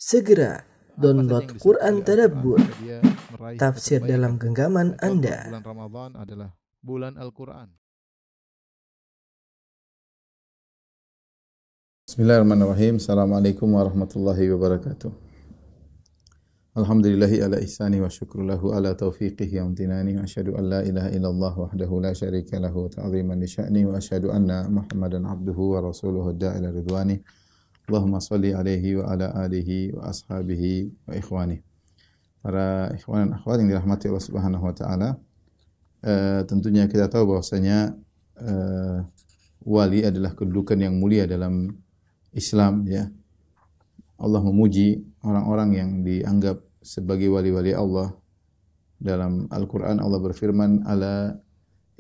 Segera download Quran Tadabbur, dia meraih tafsir kebaikan. dalam genggaman Contoh, Anda. Bulan Ramadan adalah bulan Al-Quran. Bismillahirrahmanirrahim. Assalamualaikum warahmatullahi wabarakatuh. Alhamdulillahi ala ihsani wa syukrulahu ala taufiqihi wa amtinani. Wa asyhadu an la ilaha illallah wahdahu la syarika lahu ta'ziman li sya'ni. Wa asyhadu anna Muhammadan abduhu wa rasuluhu da'ila ridwani. Allahumma salli alaihi wa ala alihi wa ashabihi wa ikhwani. Para ikhwan dan akhwat yang dirahmati Allah Subhanahu wa taala, tentunya kita tahu bahwasanya wali adalah kedudukan yang mulia dalam Islam, ya. Allah memuji orang-orang yang dianggap sebagai wali-wali Allah. Dalam Al-Quran Allah berfirman, ala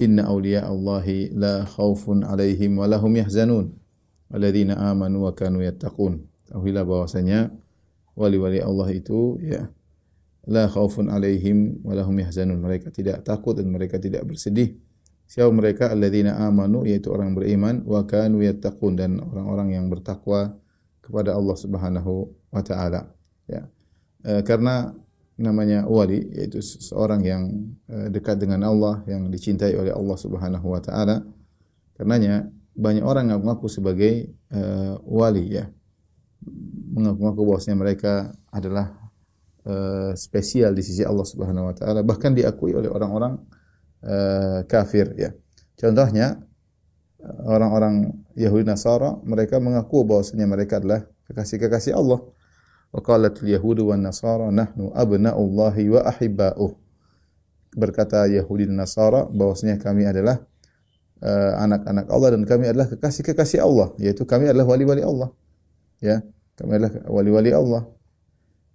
inna awliya Allahi la khawfun alaihim wa lahum yahzanun alladzina amanu wa kanu yattaqun. Tahuilah bahwasanya wali-wali Allah itu, ya, la khawfun alaihim wa lahum yahzanun. Mereka tidak takut dan mereka tidak bersedih. Siapa mereka? Alladzina amanu, yaitu orang beriman, wa kanu yattaqun, dan orang-orang yang bertakwa kepada Allah Subhanahu wa taala, ya. Karena namanya wali, yaitu seorang yang dekat dengan Allah, yang dicintai oleh Allah Subhanahu wa taala. Karenanya banyak orang yang mengaku sebagai wali, ya. Mengaku bahwasanya mereka adalah spesial di sisi Allah Subhanahu wa taala, bahkan diakui oleh orang-orang kafir, ya. Contohnya orang-orang Yahudi Nasara, mereka mengaku bahwasanya mereka adalah kekasih-kekasih Allah. Wa qalatul yahudu wan nasara nahnu abna'ullahi wa ahibba'uh. Berkata Yahudi dan Nasara bahwasanya kami adalah anak-anak Allah dan kami adalah kekasih-kekasih Allah, yaitu kami adalah wali-wali Allah, ya. Kami adalah wali-wali Allah.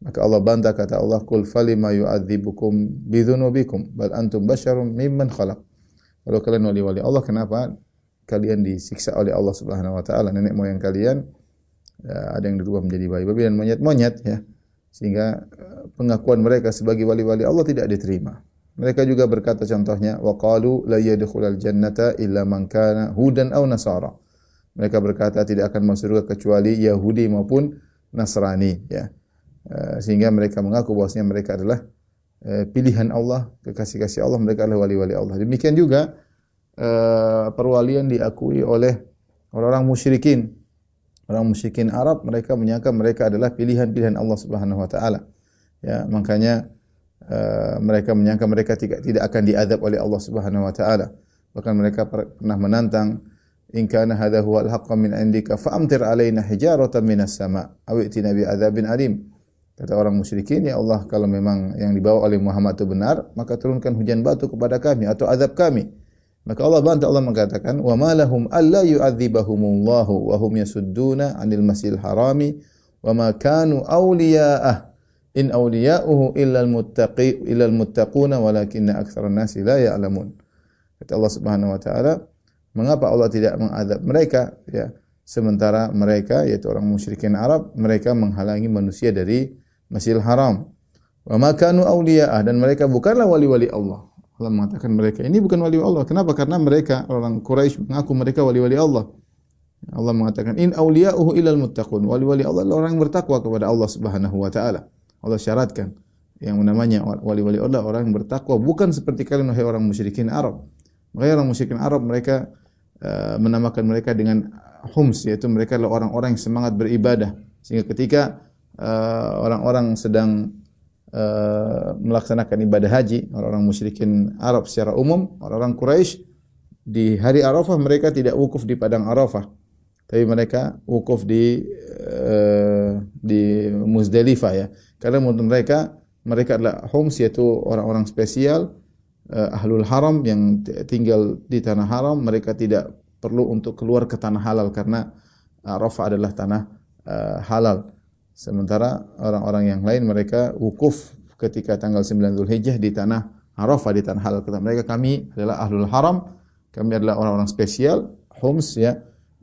Maka Allah bantah, kata Allah, qul falima yu'adzibukum bidzunubikum bal antum basyarun mimman khalaq. Kalau kalian wali-wali Allah, kenapa kalian disiksa oleh Allah Subhanahu wa taala? Nenek moyang kalian ada yang dirubah menjadi babi-babi dan monyet-monyet, ya. Sehingga pengakuan mereka sebagai wali-wali Allah tidak diterima. Mereka juga berkata, contohnya, wa qalu la yadkhulul jannata illa man kana hudan aw nasara. Mereka berkata tidak akan masuk surga kecuali Yahudi maupun Nasrani, ya. Sehingga mereka mengaku bahwasanya mereka adalah pilihan Allah, kekasih-kasih Allah, mereka adalah wali-wali Allah. Demikian juga perwalian diakui oleh orang-orang musyrikin. Orang musyrikin Arab, mereka menyangka mereka adalah pilihan-pilihan Allah Subhanahu wa taala, ya. Makanya mereka menyangka mereka tidak akan diazab oleh Allah Subhanahu wa taala. Bahkan mereka pernah menantang, in kana hadha huwal haqqu min indika fa'amtir alaina hijaratan minas sama' aw i'tina bi'adzabin alim. Kata orang musyrikin, ya Allah, kalau memang yang dibawa oleh Muhammad itu benar, maka turunkan hujan batu kepada kami atau azab kami. Maka Allah bantah, Allah mengatakan, wa ma lahum alla yu'adzibahumullahu wa hum yasudduna 'anil masjidil harami wa ma kanu awliya'ah in awliya'uhu illa al-muttaquna walakinna aktsaran nasi la ya'lamun. Kata Allah Subhanahu wa taala, mengapa Allah tidak mengazab mereka, ya, sementara mereka, yaitu orang musyrikin Arab, mereka menghalangi manusia dari Masjidil Haram. Wa ma kanu awliya'ah, dan mereka bukanlah wali-wali Allah. Allah mengatakan mereka ini bukan wali Allah. Kenapa? Karena mereka, orang Quraisy, mengaku mereka wali-wali Allah. Allah mengatakan, in awliya'uhu illal muttaqun. Wali-wali Allah adalah orang yang bertakwa kepada Allah Subhanahu wa taala. Allah syaratkan yang namanya wali-wali Allah, orang yang bertakwa, bukan seperti kalian wahai orang musyrikin Arab. Makanya orang musyrikin Arab mereka menamakan mereka dengan hums, yaitu mereka adalah orang-orang yang semangat beribadah. Sehingga ketika orang-orang sedang melaksanakan ibadah haji, orang-orang musyrikin Arab secara umum, orang-orang Quraisy, di hari Arafah mereka tidak wukuf di padang Arafah, tapi mereka wukuf di Muzdalifah, ya. Karena menurut mereka adalah hums, yaitu orang-orang spesial, ahlul haram yang tinggal di tanah haram. Mereka tidak perlu untuk keluar ke tanah halal karena Arafah adalah tanah halal. Sementara orang-orang yang lain mereka wukuf ketika tanggal 9 Dzulhijjah di tanah Arafah, di tanah halal. Kata mereka, kami adalah ahlul haram, kami adalah orang-orang spesial, hums, ya,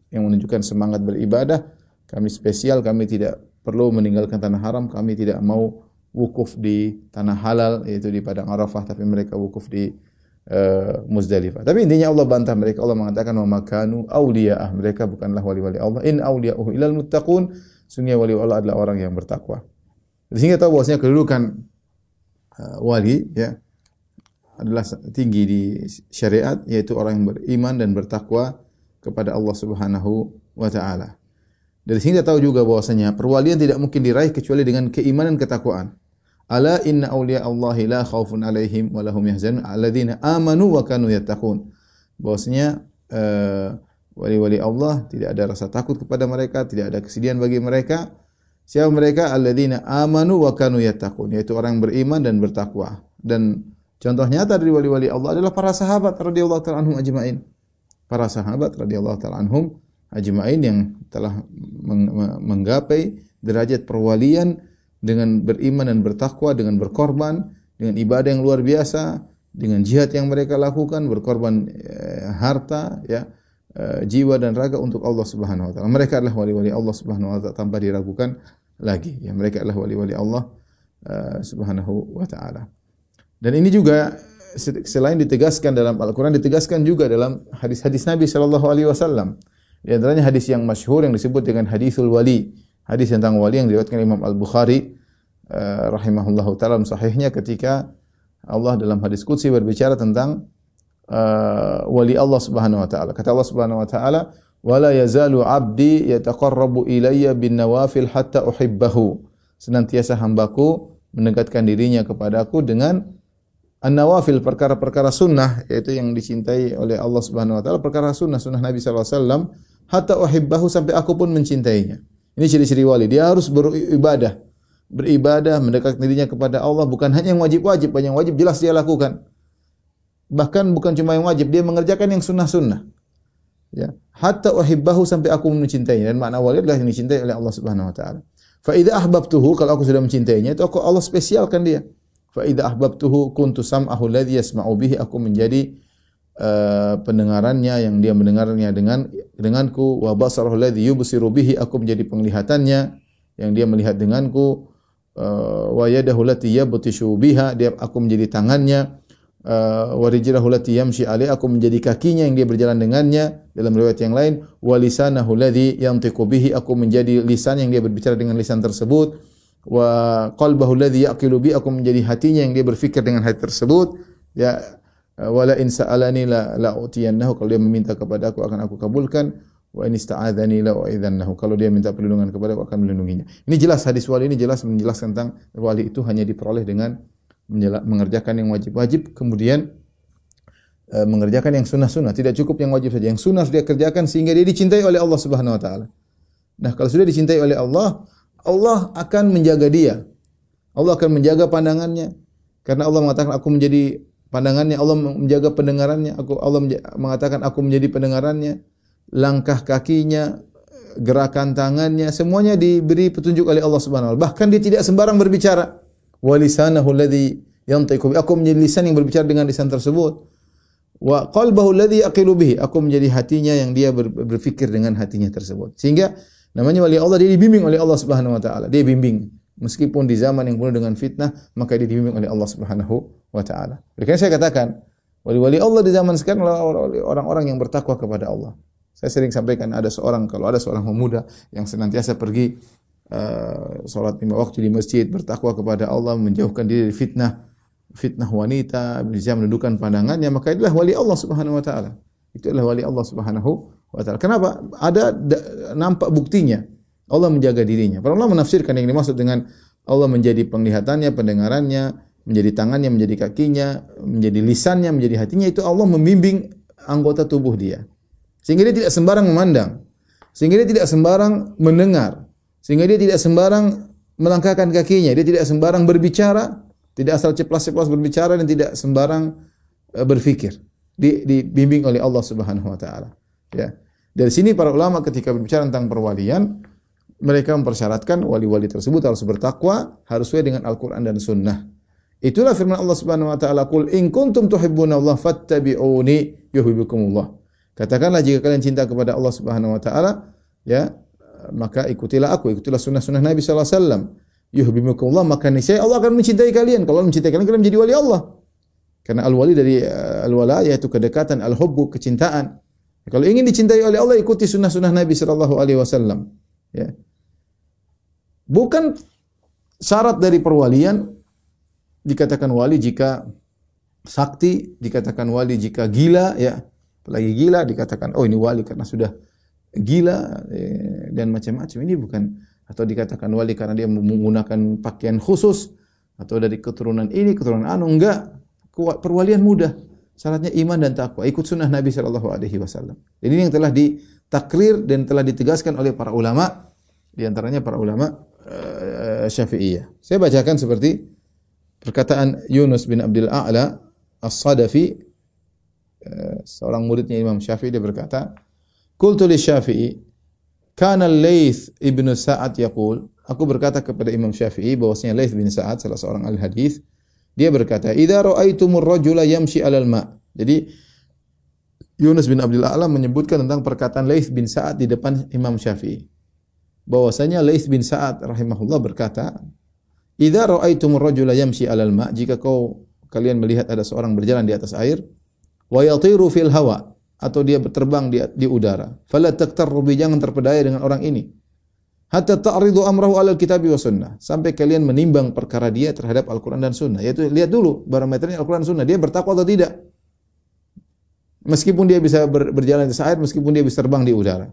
yang menunjukkan semangat beribadah. Kami spesial, kami tidak perlu meninggalkan tanah haram, kami tidak mau wukuf di tanah halal, yaitu di padang Arafah, tapi mereka wukuf di Muzdalifah. Tapi intinya Allah bantah mereka. Allah mengatakan, wa makanu awliya'ah, mereka bukanlah wali-wali Allah. In awliya'uhu ilal muttaqun, sungguh wali Allah adalah orang yang bertakwa. Sehingga tahu bahwasanya kedudukan wali ya adalah tinggi di syariat, yaitu orang yang beriman dan bertakwa kepada Allah Subhanahu wa taala. Dari sini kita tahu juga bahwasanya perwalian tidak mungkin diraih kecuali dengan keimanan ketakwaan. Ala inna awliya Allahi la khaufun alaihim wa lahum yahzanun alladzina amanu wa kanu yattaqun. Bahwasanya wali-wali Allah tidak ada rasa takut kepada mereka, tidak ada kesedihan bagi mereka. Siapa mereka? Alladzina amanu wa kanu yattaqun, yaitu orang yang beriman dan bertakwa. Dan contoh nyata dari wali-wali Allah adalah para sahabat radhiyallahu ta'ala anhum ajma'in. Para sahabat radhiyallahu ta'ala anhum ajma'in yang telah menggapai derajat perwalian dengan beriman dan bertakwa, dengan berkorban, dengan ibadah yang luar biasa, dengan jihad yang mereka lakukan, berkorban harta, ya, jiwa dan raga untuk Allah Subhanahu wa taala. Mereka adalah wali-wali Allah Subhanahu wa taala tanpa diragukan lagi. Ya, mereka adalah wali-wali Allah Subhanahu wa taala. Dan ini juga selain ditegaskan dalam Al-Qur'an, ditegaskan juga dalam hadis-hadis Nabi sallallahu alaihi wasallam. Di antaranya hadis yang masyhur yang disebut dengan hadisul wali. Hadis tentang wali yang diriwayatkan Imam Al-Bukhari rahimahullahu taala dalam sahihnya ketika Allah dalam hadis qudsi berbicara tentang wali Allah Subhanahu wa taala. Kata Allah Subhanahu wa taala, "Wala yazalu 'abdi yataqarrabu ilayya bin nawafil hatta uhibbahu." Senantiasa hambaku mendekatkan dirinya kepadaku dengan an-nawafil, perkara-perkara sunnah, yaitu yang dicintai oleh Allah Subhanahu wa taala, perkara sunnah Nabi sallallahu alaihi wasallam, hatta uhibbahu, sampai aku pun mencintainya. Ini ciri-ciri wali. Dia harus beribadah, mendekatkan dirinya kepada Allah, bukan hanya yang wajib-wajib, banyak yang wajib jelas dia lakukan. Bahkan bukan cuma yang wajib, dia mengerjakan yang sunnah-sunnah. Ya, hatta uhibbahu, sampai aku mencintainya. Dan makna wali adalah yang dicintai oleh Allah Subhanahu wa taala. Fa idza ahbabtuhu, kalau aku sudah mencintainya, itu Allah spesialkan dia. Fa idza ahbabtuhu kuntu sam'ahu alladhi yasma'u bihi, aku menjadi pendengarannya yang dia mendengarnya denganku, wa basarahu alladhi yubsiru bihi, aku menjadi penglihatannya yang dia melihat denganku, wa yadahu allati yabtishu biha, aku menjadi tangannya, wa rijlahu allati yamshi alaiha, aku menjadi kakinya yang dia berjalan dengannya. Dalam riwayat yang lain, wa lisanahu alladhi yantiqu bihi, aku menjadi lisan yang dia berbicara dengan lisan tersebut, wa qalbahu alladhi yaqilu bihi, aku menjadi hatinya yang dia berfikir dengan hati tersebut. Ya, wala in sa'alani la utiyannahu, kalau dia meminta kepada aku akan aku kabulkan, wa in ista'adzani la u'idzannahu, kalau dia minta perlindungan kepada aku akan melindunginya. Ini jelas, hadis wali ini jelas menjelaskan tentang wali itu hanya diperoleh dengan mengerjakan yang wajib-wajib, kemudian mengerjakan yang sunnah-sunnah. Tidak cukup yang wajib saja, yang sunnah harus dia kerjakan sehingga dia dicintai oleh Allah Subhanahu wa taala. Nah, kalau sudah dicintai oleh Allah, Allah akan menjaga dia. Allah akan menjaga pandangannya. Karena Allah mengatakan aku menjadi pandangannya, Allah menjaga pendengarannya. Allah mengatakan aku menjadi pendengarannya. Langkah kakinya, gerakan tangannya, semuanya diberi petunjuk oleh Allah Subhanahu wa taala. Bahkan dia tidak sembarang berbicara. Wa lisanahu alladhi yantiqu bihi, aku menjadi lisan yang berbicara dengan lisan tersebut. Wa qalbahu alladhi yaqilu bihi, aku menjadi hatinya yang dia berfikir dengan hatinya tersebut. Sehingga namanya wali Allah, dia dibimbing oleh Allah Subhanahu wa taala. Dia bimbing meskipun di zaman yang penuh dengan fitnah, maka dia dibimbing oleh Allah Subhanahu wa taala. Oleh karena saya katakan, wali-wali Allah di zaman sekarang adalah orang-orang yang bertakwa kepada Allah. Saya sering sampaikan, kalau ada seorang pemuda yang senantiasa pergi salat 5 waktu di masjid, bertakwa kepada Allah, menjauhkan diri dari fitnah wanita, bisa menundukkan pandangannya, maka itulah wali Allah Subhanahu wa taala. Itu adalah wali Allah Subhanahu wa taala. Kenapa? Ada nampak buktinya. Allah menjaga dirinya. Para ulama menafsirkan yang dimaksud dengan Allah menjadi penglihatannya, pendengarannya, menjadi tangannya, menjadi kakinya, menjadi lisannya, menjadi hatinya, itu Allah membimbing anggota tubuh dia. Sehingga dia tidak sembarang memandang, sehingga dia tidak sembarang mendengar, sehingga dia tidak sembarang melangkahkan kakinya, dia tidak sembarang berbicara, tidak asal ceplas-ceplos berbicara, dan tidak sembarang berfikir. Dibimbing oleh Allah Subhanahu wa taala. Ya. Dari sini para ulama ketika berbicara tentang perwalian, mereka mempersyaratkan wali-wali tersebut harus bertakwa, harus sesuai dengan Al-Qur'an dan Sunnah. Itulah firman Allah Subhanahu wa taala, "Qul in kuntum tuhibbunallaha fattabi'uni yuhibbukumullah." Katakanlah jika kalian cinta kepada Allah Subhanahu wa taala, ya, maka ikutilah aku, ikutilah sunnah-sunnah Nabi sallallahu alaihi wasallam. Yuhibbukumullah, maka niscaya Allah akan mencintai kalian. Kalau Allah mencintai kalian, kalian menjadi wali Allah. Karena al-wali dari al-wala yaitu kedekatan, al-hubbu kecintaan. Kalau ingin dicintai oleh Allah, ikuti sunnah-sunnah Nabi sallallahu alaihi wasallam. Ya. Bukan syarat dari perwalian dikatakan wali jika sakti, dikatakan wali jika gila, ya. Apalagi gila dikatakan oh ini wali karena sudah gila dan macam-macam. Ini bukan, atau dikatakan wali karena dia menggunakan pakaian khusus atau dari keturunan ini, keturunan anu, enggak. Perwalian mudah. Syaratnya iman dan takwa, ikut sunnah Nabi sallallahu alaihi wasallam. Jadi ini yang telah ditakrir dan telah ditegaskan oleh para ulama, di antaranya para ulama Syafi'iyah. Saya bacakan seperti perkataan Yunus bin Abdul A'la As-Sadafi, seorang muridnya Imam Syafi'i. Dia berkata, "Qultu li Syafi'i, kana Laits ibnu Sa'ad yaqul." Aku berkata kepada Imam Syafi'i bahwasanya Laits bin Sa'ad salah seorang ahli hadis, dia berkata, "Idza ra'aitumur rajula yamshi 'alal ma'." Jadi Yunus bin Abdul A'la menyebutkan tentang perkataan Laits bin Sa'ad di depan Imam Syafi'i. Bahwasanya Laits bin Sa'ad rahimahullah berkata, "Idza ra'aitumur rajula yamshi 'alal ma'." Jika kalian melihat ada seorang berjalan di atas air, wa yatiru fil hawa, atau dia berterbang di udara, fala taktarru bi, jangan terpedaya dengan orang ini. Hatta ta'ridu amrahu 'alal kitabi wa sunnah, sampai kalian menimbang perkara dia terhadap Al-Qur'an dan sunnah. Yaitu lihat dulu barometernya Al-Qur'an dan sunnah, dia bertakwa atau tidak. Meskipun dia bisa berjalan di atas air, meskipun dia bisa terbang di udara.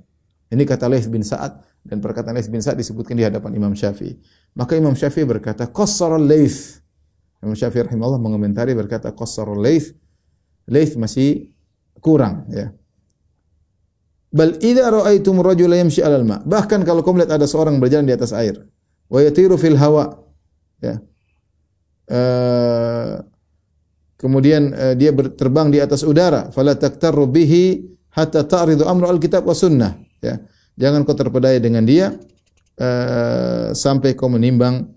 Ini kata Laits bin Sa'ad, dan perkataan Laits bin Sa'ad disebutkan di hadapan Imam Syafi'i. Maka Imam Syafi'i berkata, qassara Laits. Imam Syafi'i rahimahullah mengomentari berkata, qassara Laits. Laits masih kurang, ya. Bal idza ra'aitum rajula yamshi 'alal ma'. Bahkan kalau kamu lihat ada seorang berjalan di atas air, wa yatiru fil hawa, ya. Kemudian dia terbang di atas udara, fala taktarru bihi hatta ta'ridu amru al-kitab wa sunnah, ya. Jangan kau terpedaya dengan dia sampai kau menimbang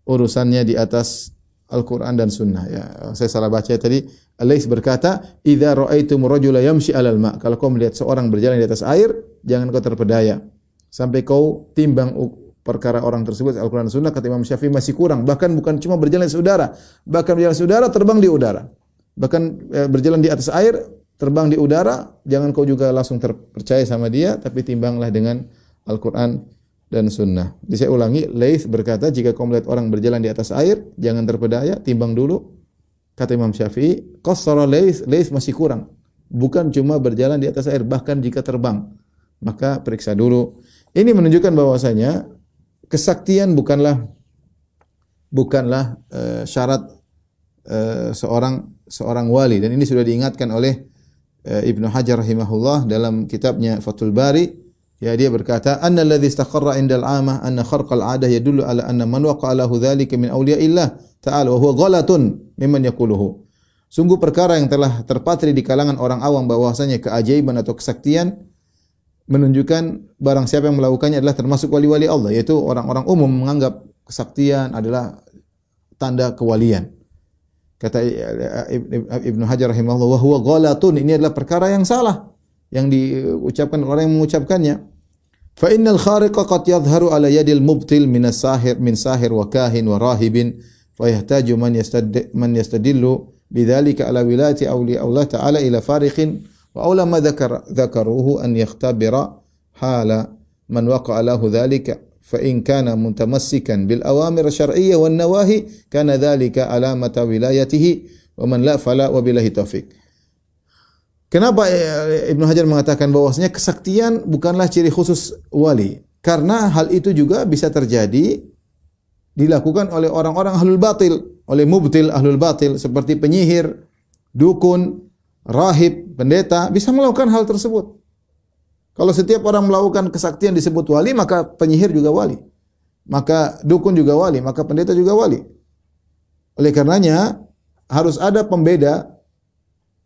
urusannya di atas Al-Qur'an dan sunnah, ya. Saya salah baca tadi. Laits berkata, "Idza ra'aitum rajula yamshi 'alal ma'." Kalau kau melihat seorang berjalan di atas air, jangan kau terpedaya sampai kau timbang perkara orang tersebut Al-Qur'an dan sunnah. Kata Imam Syafi'i masih kurang. Bahkan bukan cuma berjalan di udara, bahkan berjalan di udara, terbang di udara. Bahkan berjalan di atas air, terbang di udara, jangan kau juga langsung terpercaya sama dia, tapi timbanglah dengan Al-Qur'an dan sunnah. Jadi saya ulangi, Laits berkata, jika kau melihat orang berjalan di atas air, jangan terpedaya, timbang dulu. Kata Imam Syafi'i, qassara Laits, Laits masih kurang. Bukan cuma berjalan di atas air, bahkan jika terbang, maka periksa dulu. Ini menunjukkan bahwasanya kesaktian bukanlah syarat seorang wali, dan ini sudah diingatkan oleh Ibnu Hajar rahimahullah dalam kitabnya Fathul Bari. Ya, dia berkata, "Anna alladhi istaqarra 'inda al-'amah anna kharqal 'adah yadullu ala anna man waqa'a lahu dhalika min awliya'illah ta'ala wa huwa ghalatun mimman yaquluhu." Sungguh perkara yang telah terpatri di kalangan orang awam bahwasanya keajaiban atau kesaktian menunjukkan barang siapa yang melakukannya adalah termasuk wali-wali Allah, yaitu orang-orang umum menganggap kesaktian adalah tanda kewalian. Kata Ibnu Hajar rahimahullah, wa huwa ghalatun, ini adalah perkara yang salah yang diucapkan orang yang mengucapkannya. Fa innal khariqa qad yadhharu ala yadil mubtil min sahir wa kahin wa rahibin fa yahtaju man yastadillu bidzalika ala wilayati awliya Allah ta'ala ila fariqin wa awla ma dzakaruhu an yakhtabira hala man waqa'a lahu dzalika fa in kana mutamassikan bil awamir syar'iyyah wan nawahi kana dzalika alamata wilayatihi wa man la fala wa billahi taufik. Kenapa Ibnu Hajar mengatakan bahwasanya kesaktian bukanlah ciri khusus wali? Karena hal itu juga bisa terjadi dilakukan oleh orang-orang ahlul batil, oleh mubtil ahlul batil seperti penyihir, dukun, rahib, pendeta bisa melakukan hal tersebut. Kalau setiap orang melakukan kesaktian disebut wali, maka penyihir juga wali. Maka dukun juga wali, maka pendeta juga wali. Oleh karenanya harus ada pembeda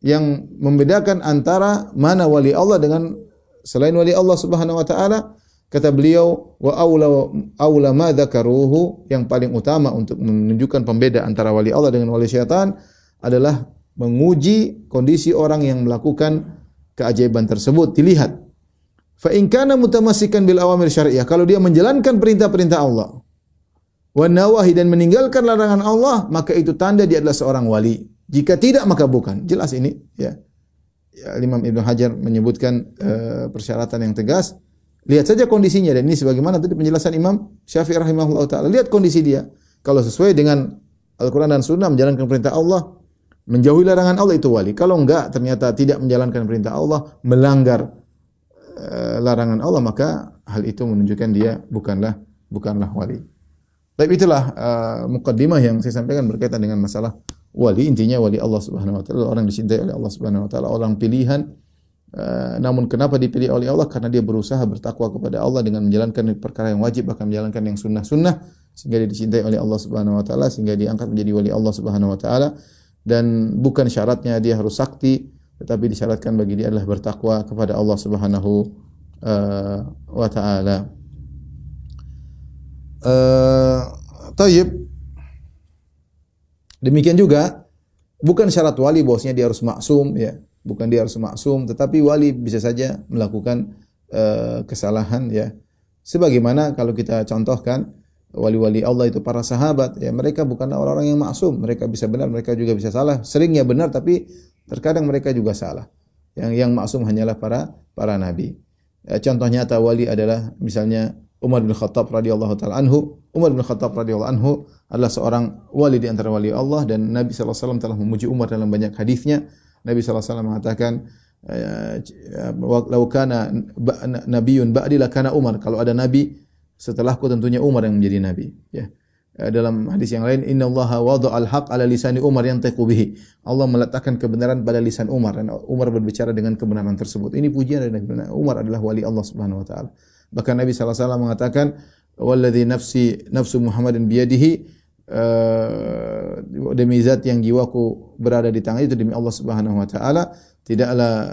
yang membedakan antara mana wali Allah dengan selain wali Allah Subhanahu wa taala. Kata beliau, wa aula ma dzakaruhu, yang paling utama untuk menunjukkan pembeda antara wali Allah dengan wali syaitan adalah menguji kondisi orang yang melakukan keajaiban tersebut. Dilihat, fa in kana mutamassikan bil awamir syar'iyyah, kalau dia menjalankan perintah-perintah Allah, wa nawahi, dan meninggalkan larangan Allah, maka itu tanda dia adalah seorang wali. Jika tidak, maka bukan. Jelas ini, ya. Imam Ibnu Hajar menyebutkan persyaratan yang tegas. Lihat saja kondisinya, dan ini sebagaimana tadi penjelasan Imam Syafi'i rahimahullah taala. Lihat kondisi dia. Kalau sesuai dengan Al-Qur'an dan Sunnah, menjalankan perintah Allah, menjauhi larangan Allah, itu wali. Kalau enggak, ternyata tidak menjalankan perintah Allah, melanggar larangan Allah, maka hal itu menunjukkan dia bukanlah wali. Tapi itulah mukaddimah yang saya sampaikan berkaitan dengan masalah wali. Intinya wali Allah Subhanahu wa taala, orang dicintai oleh Allah Subhanahu wa taala, orang pilihan. Namun kenapa dipilih oleh Allah? Karena dia berusaha bertakwa kepada Allah dengan menjalankan perkara yang wajib, bahkan menjalankan yang sunnah-sunnah, sehingga dia dicintai oleh Allah Subhanahu wa taala, sehingga diangkat menjadi wali Allah Subhanahu wa taala. Dan bukan syaratnya dia harus sakti, tetapi disyaratkan bagi dia adalah bertakwa kepada Allah Subhanahu wa taala. Tayyib. Demikian juga bukan syarat wali bahwasanya dia harus maksum, ya. Bukan dia harus maksum, tetapi wali bisa saja melakukan kesalahan, ya. Sebagaimana kalau kita contohkan wali-wali Allah itu para sahabat, ya, mereka bukanlah orang-orang yang maksum. Mereka bisa benar, mereka juga bisa salah. Seringnya benar, tapi terkadang mereka juga salah. Yang maksum hanyalah para nabi. Contoh nyata wali adalah misalnya Umar bin Khattab radhiyallahu taala anhu. Umar bin Khattab radhiyallahu anhu adalah seorang wali di antara wali Allah, dan Nabi sallallahu alaihi wasallam telah memuji Umar dalam banyak hadisnya. Nabi sallallahu alaihi wasallam mengatakan, "Lau kana nabiyyun ba'di lakana Umar." Kalau ada nabi setelahku tentunya Umar yang menjadi nabi, ya. Dalam hadis yang lain, "Innallaha wada'al haqq 'ala lisani Umar yantiqu bihi." Allah meletakkan kebenaran pada lisan Umar, dan Umar berbicara dengan kebenaran tersebut. Ini pujian dari Nabi. Umar adalah wali Allah Subhanahu wa taala. Bahkan Nabi sallallahu alaihi wasallam mengatakan, "Walladzi nafsu Muhammadin biyadihi." Demi zat yang jiwaku berada di tangan itu, demi Allah Subhanahu wa taala, tidaklah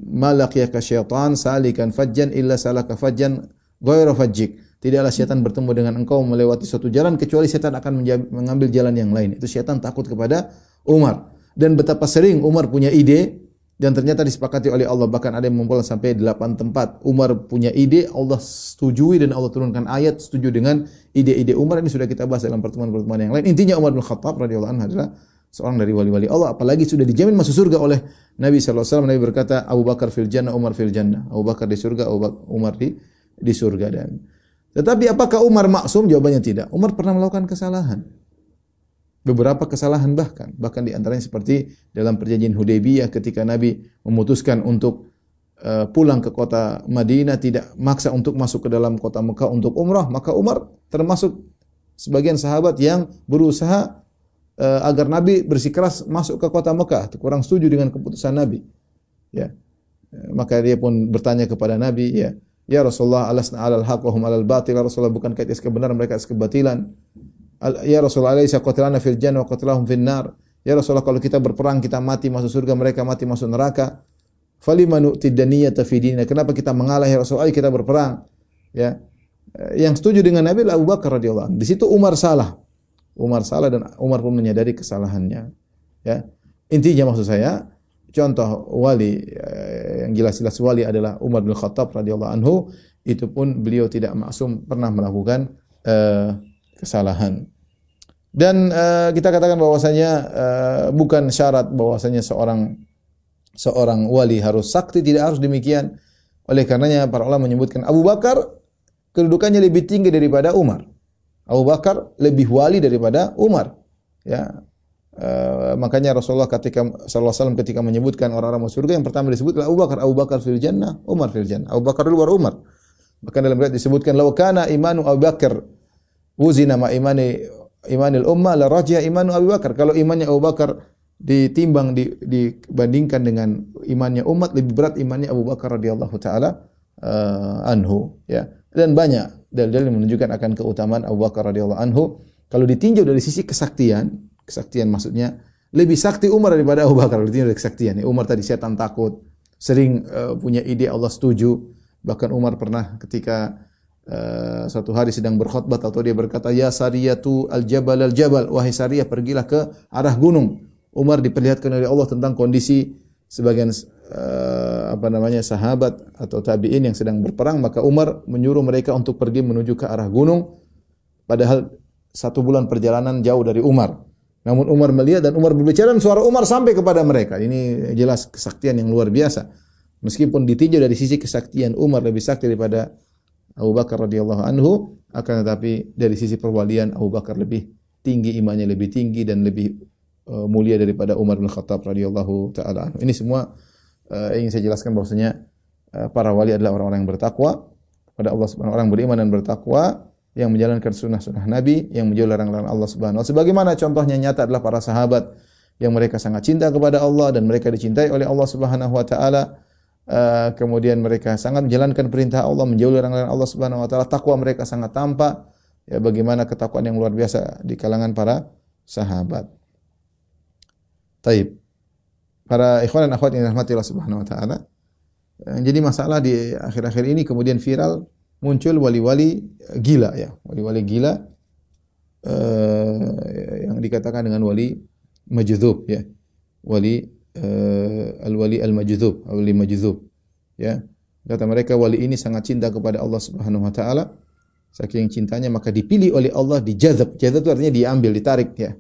malaqiyaka syaitan salikan fajjan illa salaka fajjan ghairu fajjik. Tidaklah syaitan bertemu dengan engkau melewati suatu jalan kecuali syaitan akan mengambil jalan yang lain. Itu syaitan takut kepada Umar. Dan betapa sering Umar punya ide dan ternyata disepakati oleh Allah. Bahkan ada yang mengumpulkan sampai 8 tempat. Umar punya ide, Allah setujui, dan Allah turunkan ayat setuju dengan ide-ide Umar. Ini sudah kita bahas dalam pertemuan-pertemuan yang lain. Intinya Umar bin Khattab radhiyallahu anhu adalah seorang dari wali-wali Allah, apalagi sudah dijamin masuk surga oleh Nabi sallallahu alaihi wasallam. Nabi berkata, Abu Bakar fil jannah, Umar fil jannah. Abu Bakar di surga, Umar di surga. Dan tetapi apakah Umar maksum? Jawabannya tidak. Umar pernah melakukan kesalahan. Beberapa kesalahan bahkan di antaranya seperti dalam perjanjian Hudaybiyah ketika Nabi memutuskan untuk pulang ke kota Madinah, tidak maksa untuk masuk ke dalam kota Mekah untuk umrah, maka Umar termasuk sebagian sahabat yang berusaha agar Nabi bersikeras masuk ke kota Mekah, kurang setuju dengan keputusan Nabi. Ya. Maka dia pun bertanya kepada Nabi, ya Rasulullah, alasna 'alal haqq wa hum 'alal batil. Ya Rasulullah, bukankah atas kebenaran mereka atas kebatilan? Ya Rasulullah, alaysa qatlana fil jannah wa qatlahum fin nar. Ya Rasulullah, kalau kita berperang kita mati masuk surga, mereka mati masuk neraka. Falima nu'tid daniyata fi dinina. Kenapa kita mengalah ya Rasulullah? Ayo kita berperang. Ya. Yang setuju dengan Nabi adalah Abu Bakar radhiyallahu anhu. Di situ Umar salah dan Umar pun menyadari kesalahannya. Ya. Intinya maksud saya, contoh wali yang jelas-jelas wali adalah Umar bin Khattab radhiyallahu anhu. Itu pun beliau tidak maksum, pernah melakukan kesalahan. Dan kita katakan bahwasanya bukan syarat bahwasanya seorang wali harus sakti, tidak harus demikian. Oleh karenanya para ulama menyebutkan Abu Bakar kedudukannya lebih tinggi daripada Umar. Abu Bakar lebih wali daripada Umar. Ya. Makanya Rasulullah sallallahu alaihi wasallam ketika menyebutkan orang-orang masuk surga, yang pertama disebut adalah Abu Bakar fil jannah, Umar fil jannah. Abu Bakar dulu baru Umar. Bahkan dalam riwayat disebutkan law kana imanu Abu Bakar wuzina ma imanil ummah la raja imanu Abu Bakar. Kalau imannya Abu Bakar ditimbang dibandingkan dengan imannya umat, lebih berat imannya Abu Bakar radhiyallahu taala anhu, ya. Dan banyak dalil-dalil yang menunjukkan akan keutamaan Abu Bakar radhiyallahu anhu. Kalau ditinjau dari sisi kesaktian maksudnya lebih sakti Umar daripada Abu Bakar. Ditinjau dari kesaktian. Ya, Umar tadi setan takut, sering punya ide, Allah setuju. Bahkan Umar pernah ketika suatu hari sedang berkhutbah, atau dia berkata, ya Sariyatu al-jabal, wahai Sariyah, pergilah ke arah gunung. Umar diperlihatkan oleh Allah tentang kondisi sebagian sahabat atau tabi'in yang sedang berperang, maka Umar menyuruh mereka untuk pergi menuju ke arah gunung, padahal 1 bulan perjalanan jauh dari Umar. Namun Umar melihat dan Umar berbicara dan suara Umar sampai kepada mereka. Ini jelas kesaktian yang luar biasa. Meskipun ditinjau dari sisi kesaktian Umar lebih sakti daripada Abu Bakar radhiyallahu anhu, akan tetapi dari sisi perwalian Abu Bakar lebih tinggi, imannya lebih tinggi dan lebih mulia daripada Umar bin Khattab radhiyallahu taala anhu. Ini semua ingin saya jelaskan bahwasanya para wali adalah orang-orang yang bertakwa pada Allah Subhanahu wa taala, orang beriman dan bertakwa yang menjalankan sunnah-sunnah Nabi, yang menjauhi larangan Allah Subhanahu wa taala. Sebagaimana contohnya nyata adalah para sahabat yang mereka sangat cinta kepada Allah dan mereka dicintai oleh Allah Subhanahu wa taala. Kemudian mereka sangat menjalankan perintah Allah, menjauhi larangan Allah Subhanahu wa taala. Takwa mereka sangat tampak. Ya, bagaimana ketakwaan yang luar biasa di kalangan para sahabat. Taib. Para ikhwan dan akhwat yang dirahmati Allah Subhanahu wa taala. Jadi masalah di akhir-akhir ini kemudian viral muncul wali-wali gila ya. Wali-wali gila yang dikatakan dengan wali majdzub ya. Wali al-wali al-majdzub, wali majdzub ya. Kata mereka wali ini sangat cinta kepada Allah Subhanahu wa taala. Saking cintanya maka dipilih oleh Allah, dijazab. Jazab itu artinya diambil, ditarik ya.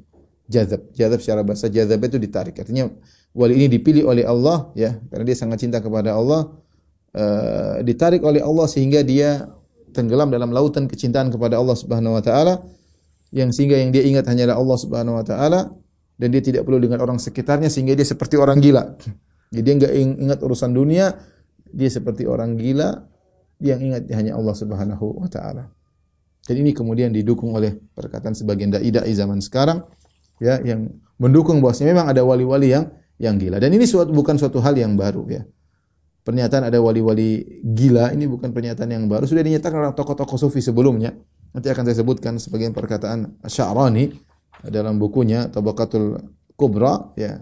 Jazab. Jazab secara bahasa jazab itu ditarik. Artinya wali ini dipilih oleh Allah ya, karena dia sangat cinta kepada Allah. Ditarik oleh Allah sehingga dia tenggelam dalam lautan kecintaan kepada Allah Subhanahu wa taala, sehingga yang dia ingat hanyalah Allah Subhanahu wa taala. Dan dia tidak perlu dengan orang sekitarnya sehingga dia seperti orang gila. Jadi dia enggak ingat urusan dunia, dia seperti orang gila yang ingat hanya Allah Subhanahu wa taala. Dan ini kemudian didukung oleh perkataan sebagian dai zaman sekarang ya, yang mendukung bahwasanya memang ada wali-wali yang gila. Dan ini bukan suatu hal yang baru ya. Pernyataan ada wali-wali gila ini bukan pernyataan yang baru, sudah dinyatakan oleh tokoh-tokoh sufi sebelumnya. Nanti akan saya sebutkan sebagian perkataan Sya'rani dalam bukunya Tabaqatul Kubra ya,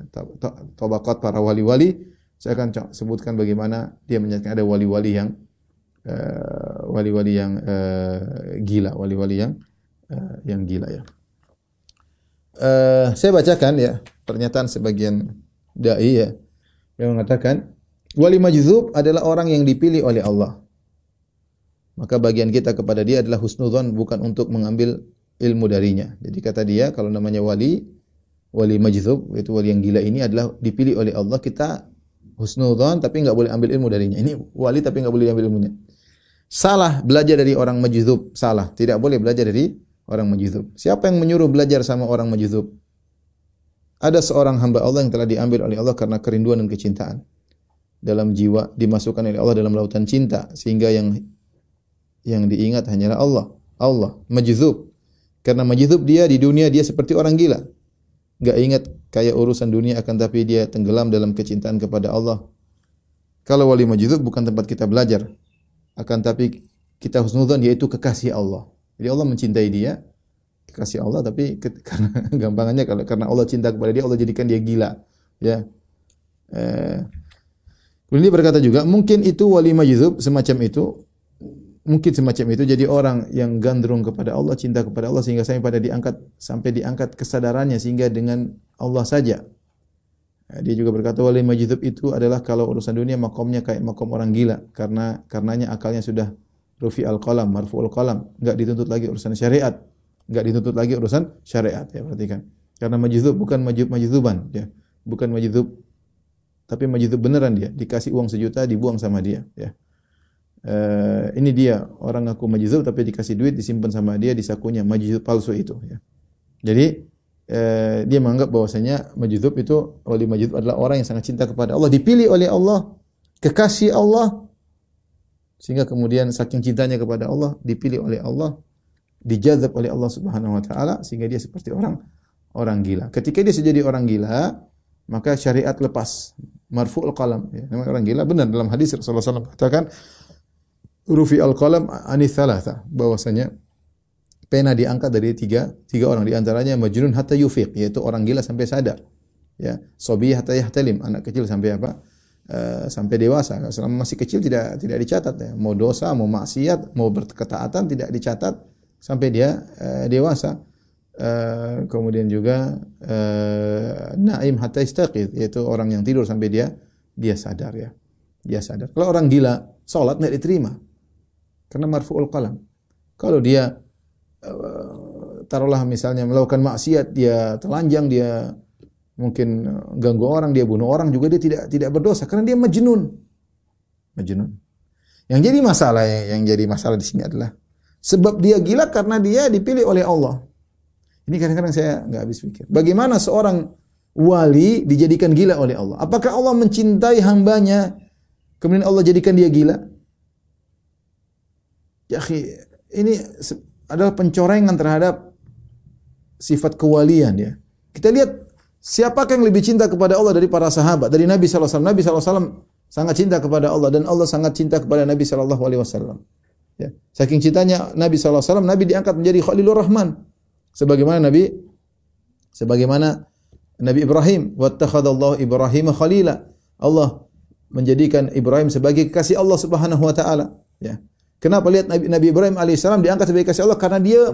tabaqat para wali-wali. Saya akan sebutkan bagaimana dia menyatakan ada wali-wali yang gila, wali-wali yang gila ya. Saya bacakan ya pernyataan sebagian dai ya, yang mengatakan wali majdzub adalah orang yang dipilih oleh Allah. Maka bagian kita kepada dia adalah husnudzon, bukan untuk mengambil ilmu darinya. Jadi kata dia kalau namanya wali majdzub, yaitu wali yang gila ini adalah dipilih oleh Allah, kita husnudzon tapi enggak boleh ambil ilmu darinya. Ini wali tapi enggak boleh ambil ilmunya. Salah belajar dari orang majdzub, salah. Tidak boleh belajar dari orang majdzub. Siapa yang menyuruh belajar sama orang majdzub? Ada seorang hamba Allah yang telah diambil oleh Allah karena kerinduan dan kecintaan dalam jiwa, dimasukkan oleh Allah dalam lautan cinta sehingga yang diingat hanyalah Allah majdzub. Karena majdzub dia di dunia dia seperti orang gila. Enggak ingat kayak urusan dunia, akan tapi dia tenggelam dalam kecintaan kepada Allah. Kalau wali majdzub bukan tempat kita belajar, akan tapi kita husnudzon, yaitu kekasih Allah. Jadi Allah mencintai dia, kekasih Allah, tapi karena gampangannya karena Allah cinta kepada dia, Allah jadikan dia gila. Ya. Kemudian dia berkata juga, mungkin itu wali majdzub semacam itu. Mungkin semacam itu, jadi orang yang gandrung kepada Allah, cinta kepada Allah sehingga sampai diangkat kesadarannya sehingga dengan Allah saja. Dia juga berkata wali majdzub itu adalah kalau urusan dunia makomnya kayak makom orang gila, karenanya akalnya sudah rufi al-qalam, marfu'ul qalam, enggak dituntut lagi urusan syariat, ya, perhatikan. Karena majdzub bukan majzuban ya. Bukan majdzub tapi majdzub beneran dia, dikasih uang 1 juta dibuang sama dia ya. Ini dia orang ngaku majdzub tapi dikasih duit disimpan sama dia di sakunya, majdzub palsu itu ya. Jadi dia menganggap bahwasanya majdzub itu, wali majdzub adalah orang yang sangat cinta kepada Allah, dipilih oleh Allah, kekasih Allah, sehingga kemudian saking cintanya kepada Allah dipilih oleh Allah, dijazab oleh Allah Subhanahu wa taala sehingga dia seperti orang gila. Ketika dia sudah jadi orang gila, maka syariat lepas, marfu'ul qalam ya. Namanya orang gila benar, dalam hadis Rasulullah SAW katakan rufi al-qalam anis thalatha, bahwasanya pena diangkat dari tiga orang, di antaranya majnun hatta yufiq, yaitu orang gila sampai sadar. Ya, sobi hatta yahtalim, anak kecil sampai apa? Sampai dewasa. Selama masih kecil tidak dicatat ya. Mau dosa, mau maksiat, mau berketaatan tidak dicatat sampai dia dewasa. Kemudian juga naim hatta istaqid, yaitu orang yang tidur sampai dia sadar ya. Dia sadar. Kalau orang gila, salat enggak diterima. Karena marfu'ul qalam. Kalau dia taruhlah misalnya melakukan maksiat, dia telanjang, dia mungkin ganggu orang, dia bunuh orang, juga dia tidak berdosa karena dia majnun. Yang jadi masalah di sini adalah sebab dia gila karena dia dipilih oleh Allah. Ini kadang-kadang saya nggak habis pikir. Bagaimana seorang wali dijadikan gila oleh Allah? Apakah Allah mencintai hambanya, kemudian Allah jadikan dia gila? Ya, ini adalah pencorengan terhadap sifat kewalian ya. Kita lihat siapakah yang lebih cinta kepada Allah dari para sahabat, dari Nabi sallallahu alaihi wasallam. Nabi sallallahu alaihi wasallam sangat cinta kepada Allah dan Allah sangat cinta kepada Nabi sallallahu alaihi wasallam. Ya. Saking cintanya Nabi sallallahu alaihi wasallam, Nabi diangkat menjadi Khalilur Rahman. Sebagaimana Nabi Ibrahim, wattakhadallahu Ibrahim khalila. Allah menjadikan Ibrahim sebagai kekasih Allah Subhanahu wa taala, ya. Kenapa lihat Nabi Ibrahim alaihissalam diangkat sebagai kekasih Allah? Karena dia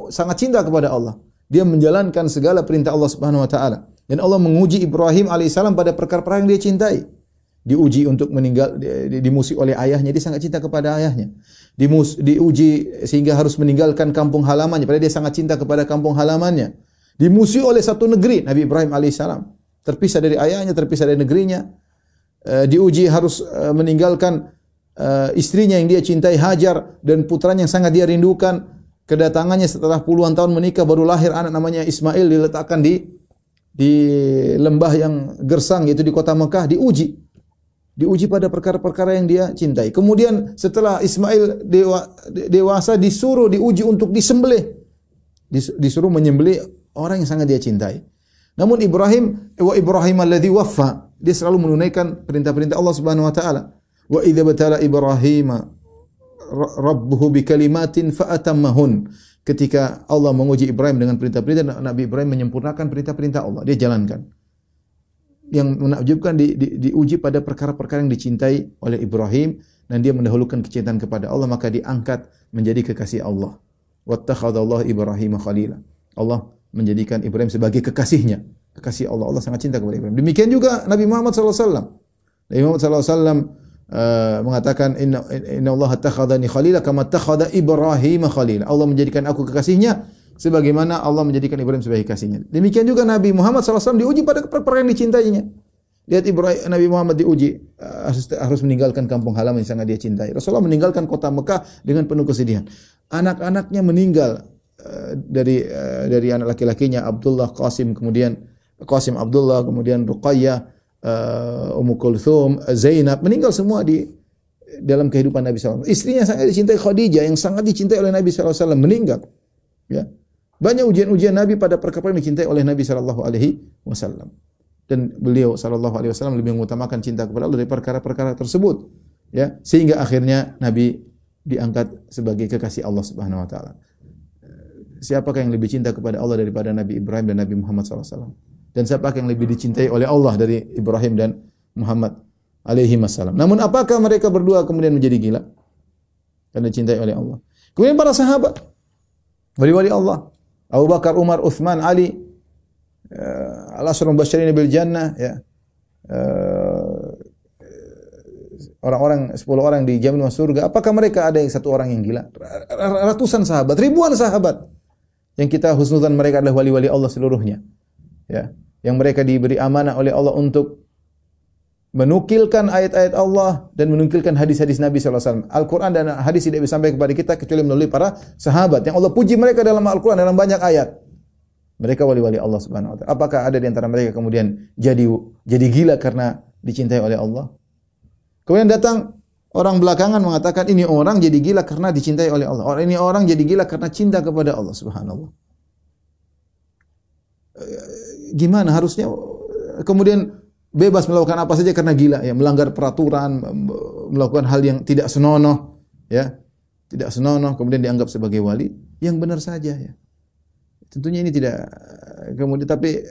sangat cinta kepada Allah. Dia menjalankan segala perintah Allah Subhanahu wa taala. Dan Allah menguji Ibrahim alaihissalam pada perkara-perkara yang dia cintai. Diuji untuk dimusuhi oleh ayahnya, dia sangat cinta kepada ayahnya. Diuji sehingga harus meninggalkan kampung halamannya, padahal dia sangat cinta kepada kampung halamannya. Dimusuhi oleh satu negeri, Nabi Ibrahim alaihissalam terpisah dari ayahnya, terpisah dari negerinya. Diuji harus meninggalkan istrinya yang dia cintai, Hajar, dan putranya yang sangat dia rindukan. Kedatangannya setelah puluhan tahun menikah, baru lahir anak namanya Ismail, diletakkan di lembah yang gersang, yaitu di kota Mekah. Diuji pada perkara-perkara yang dia cintai. Kemudian setelah Ismail dewasa, diuji untuk disembelih. Disuruh menyembelih orang yang sangat dia cintai. Namun Ibrahim alladzi waffa, dia selalu menunaikan perintah-perintah Allah Subhanahu wa taala. Wa idza batala Ibrahim rabbuhu bikalimatin fa atammahun. Ketika Allah menguji Ibrahim dengan perintah-perintah, Nabi Ibrahim menyempurnakan perintah-perintah Allah, dia jalankan. Yang menakjubkan diuji pada perkara-perkara yang dicintai oleh Ibrahim dan dia mendahulukan kecintaan kepada Allah, maka diangkat menjadi kekasih Allah. Wattakhadallahu Ibrahim khalila. Allah menjadikan Ibrahim sebagai kekasihnya, kekasih Allah. Allah sangat cinta kepada Ibrahim. Demikian juga Nabi Muhammad sallallahu alaihi wasallam. Nabi Muhammad sallallahu alaihi wasallam mengatakan inna Allah takhadhani khalila kama takhadha Ibrahim khalila. Allah menjadikan aku kekasihnya sebagaimana Allah menjadikan Ibrahim sebagai kekasihnya. Demikian juga Nabi Muhammad SAW diuji pada perkara yang dicintainya. Lihat Nabi Muhammad diuji harus meninggalkan kampung halaman yang sangat dia cintai. Rasulullah meninggalkan kota Mekah dengan penuh kesedihan. Anak-anaknya meninggal dari anak laki-lakinya Abdullah, Qasim Abdullah, kemudian Ruqayyah, Ummu Kulthum, Zainab, meninggal semua di dalam kehidupan Nabi SAW. Istrinya sangat dicintai Khadijah, yang sangat dicintai oleh Nabi SAW, meninggal. Ya. Banyak ujian-ujian Nabi pada perkara yang dicintai oleh Nabi SAW. Dan beliau SAW lebih mengutamakan cinta kepada Allah dari perkara-perkara tersebut. Ya. Sehingga akhirnya Nabi diangkat sebagai kekasih Allah Subhanahu wa taala. Siapakah yang lebih cinta kepada Allah daripada Nabi Ibrahim dan Nabi Muhammad SAW? Dan siapakah yang lebih dicintai oleh Allah dari Ibrahim dan Muhammad alaihi wassalam? Namun apakah mereka berdua kemudian menjadi gila? Karena dicintai oleh Allah. Kemudian para sahabat, wali-wali Allah, Abu Bakar, Umar, Uthman, Ali, al-ashrul mubasysyirin bil jannah, ya. Orang-orang 10 orang dijamin masuk surga. Apakah mereka ada yang satu orang yang gila? Ratusan sahabat, ribuan sahabat. Yang kita husnudzan mereka adalah wali-wali Allah seluruhnya. Ya, yang mereka diberi amanah oleh Allah untuk menukilkan ayat-ayat Allah dan menukilkan hadis-hadis Nabi sallallahu alaihi wasallam. Al-Qur'an dan hadis tidak bisa sampai kepada kita kecuali melalui para sahabat yang Allah puji mereka dalam Al-Qur'an dalam banyak ayat. Mereka wali-wali Allah Subhanahu wa taala. Apakah ada di antara mereka kemudian jadi gila karena dicintai oleh Allah? Kemudian datang orang belakangan mengatakan ini orang jadi gila karena dicintai oleh Allah. Ini orang jadi gila karena cinta kepada Allah Subhanallah. Gimana harusnya kemudian bebas melakukan apa saja karena gila, ya, melanggar peraturan, melakukan hal yang tidak senonoh, ya, tidak senonoh, kemudian dianggap sebagai wali, yang benar saja, ya. Tentunya ini tidak kemudian, tapi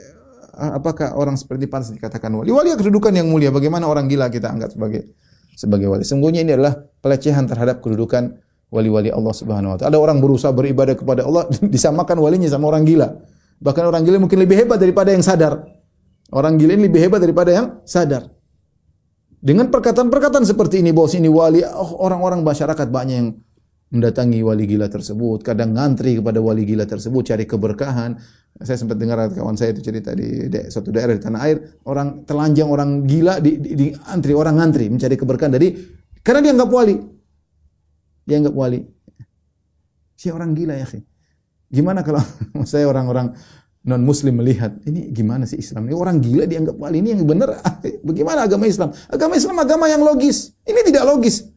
apakah orang seperti pantas dikatakan wali? Wali kedudukan yang mulia. Bagaimana orang gila kita anggap sebagai wali? Sungguhnya ini adalah pelecehan terhadap kedudukan wali-wali Allah Subhanahu wa taala. Ada orang berusaha beribadah kepada Allah disamakan walinya sama orang gila. Bahkan orang gila mungkin lebih hebat daripada yang sadar. Orang gila ini lebih hebat daripada yang sadar. Dengan perkataan-perkataan seperti ini, bahwa ini wali, orang-orang masyarakat banyak yang mendatangi wali gila tersebut, kadang ngantri kepada wali gila tersebut cari keberkahan. Saya sempat dengar kawan saya itu cerita di suatu daerah di tanah air, orang telanjang, orang gila di antri, orang ngantri mencari keberkahan karena dia anggap wali. dianggap wali. Si orang gila ya, akhi. Gimana kalau saya orang-orang non muslim melihat, ini gimana sih Islam? Ini orang gila dianggap wali, ini yang benar. Bagaimana agama Islam? Agama Islam agama yang logis. Ini tidak logis.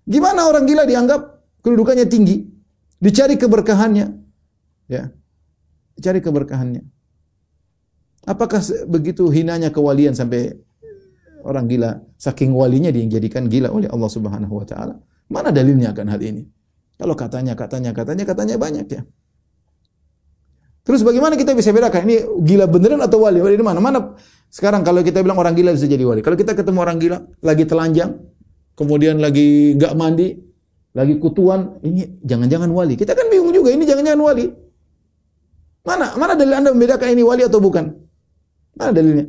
Gimana orang gila dianggap kedudukannya tinggi? Dicari keberkahannya. Ya. Dicari keberkahannya. Apakah begitu hinanya kewalian sampai orang gila saking walinya dijadikan gila oleh Allah Subhanahu wa taala? Mana dalilnya akan hal ini? Kalau katanya banyak ya. Terus bagaimana kita bisa bedakan ini gila beneran atau wali? Wali di mana? Mana sekarang kalau kita bilang orang gila bisa jadi wali. Kalau kita ketemu orang gila lagi telanjang, kemudian lagi enggak mandi, lagi kutuan, ini jangan-jangan wali. Kita kan bingung juga, ini jangan-jangan wali. Mana dalil Anda membedakan ini wali atau bukan? Mana dalilnya?